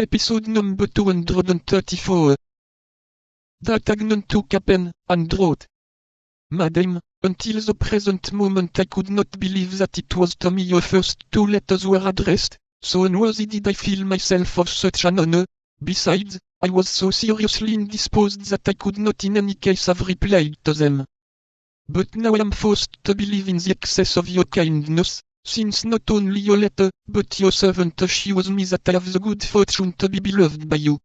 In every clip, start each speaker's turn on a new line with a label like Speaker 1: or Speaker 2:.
Speaker 1: Episode number 234. That Agnon took a pen, and wrote. Madam, until the present moment I could not believe that it was to me your first two letters were addressed, so unworthy did I feel myself of such an honor. Besides, I was so seriously indisposed that I could not in any case have replied to them. But now I am forced to believe in the excess of your kindness, since not only your letter, but your servant assures me that I have the good fortune to be beloved by you.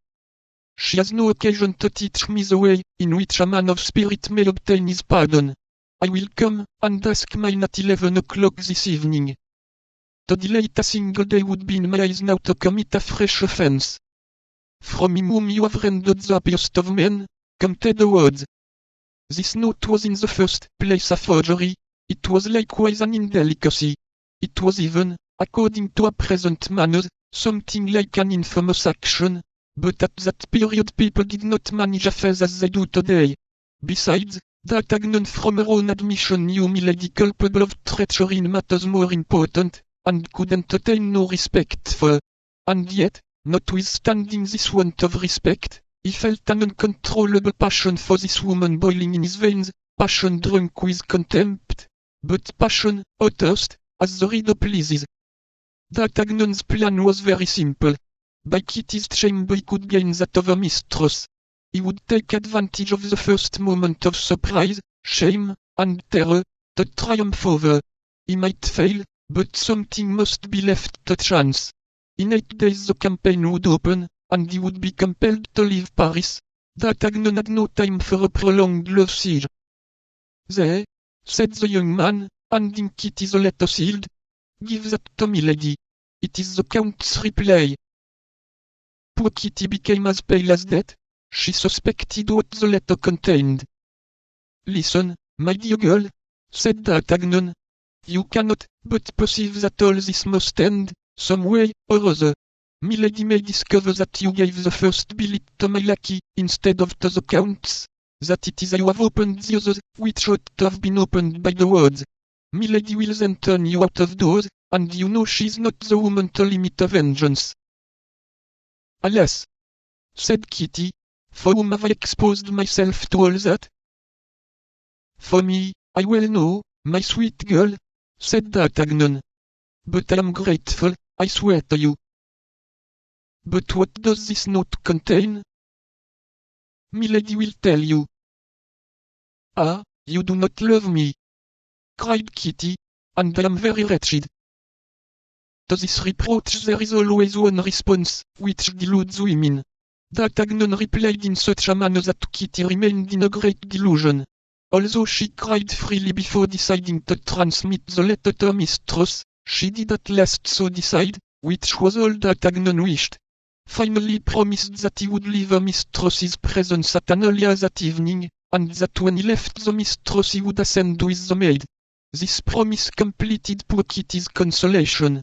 Speaker 1: She has no occasion to teach me the way in which a man of spirit may obtain his pardon. I will come and ask mine at 11 o'clock this evening. To delay it a single day would be in my eyes now to commit a fresh offense. From him whom you have rendered the happiest of men, come the words. This note was in the first place a forgery. It was likewise an indelicacy. It was even, according to our present manners, something like an infamous action. But at that period people did not manage affairs as they do today. Besides, that Agnon from her own admission knew milady culpable of treachery in matters more important, and could entertain no respect for her. And yet, notwithstanding this want of respect, he felt an uncontrollable passion for this woman boiling in his veins, passion drunk with contempt, but passion, or thirst, as the reader pleases. That Agnon's plan was very simple. By Kitty's chamber he could gain that of her mistress. He would take advantage of the first moment of surprise, shame, and terror, to triumph over her. He might fail, but something must be left to chance. In 8 days the campaign would open, and he would be compelled to leave Paris. That Agnon had no time for a prolonged love siege. There, said the young man, handing Kitty the letter sealed. Give that to me, lady. It is the Count's reply. Poor Kitty became as pale as death. She suspected what the letter contained. Listen, my dear girl, said that Agnon. You cannot but perceive that all this must end, some way or other. Milady may discover that you gave the first billet to my lackey instead of to the Count's, that it is I who have opened the others, which ought to have been opened by the words. Milady will then turn you out of doors, and you know she is not the woman to limit a vengeance. Alas, said Kitty, for whom have I exposed myself to all that? For me, I well know, my sweet girl, said that Agnon. But I am grateful, I swear to you. But what does this note contain? Milady will tell you. Ah, you do not love me, cried Kitty, and I am very wretched. To this reproach there is always one response, which deludes women. That Agnon replied in such a manner that Kitty remained in a great delusion. Although she cried freely before deciding to transmit the letter to her mistress, she did at last so decide, which was all that Agnon wished. Finally promised that he would leave her mistress's presence at an early hour that evening, and that when he left the mistress he would ascend with the maid. This promise completed poor Kitty's consolation.